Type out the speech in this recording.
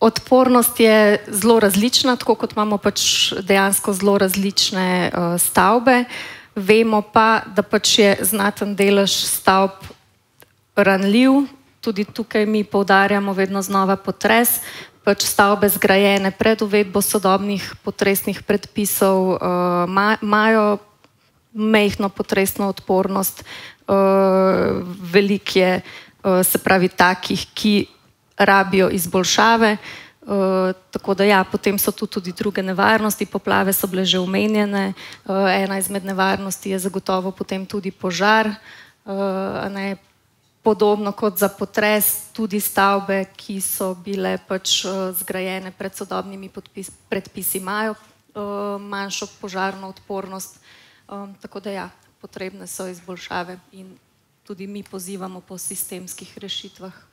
Odpornost je zelo različna, tako kot imamo pač dejansko zelo različne stavbe. Vemo pa, da pač je znaten delež stavb ranljiv. Tudi tukaj mi poudarjamo vedno znova potres. Pač stavbe zgrajene pred uvedbo sodobnih potresnih predpisov imajo majhno potresno odpornost. Veliko je, se pravi, takih, ki rabijo izboljšave, tako da ja, potem so tu tudi druge nevarnosti, poplave so bile že omenjene, ena izmed nevarnosti je zagotovo potem tudi požar, podobno kot za potres, tudi stavbe, ki so bile pač zgrajene pred sodobnimi predpisi, imajo manjšo požarno odpornost, tako da ja, potrebne so izboljšave in tudi mi pozivamo po sistemskih rešitvah.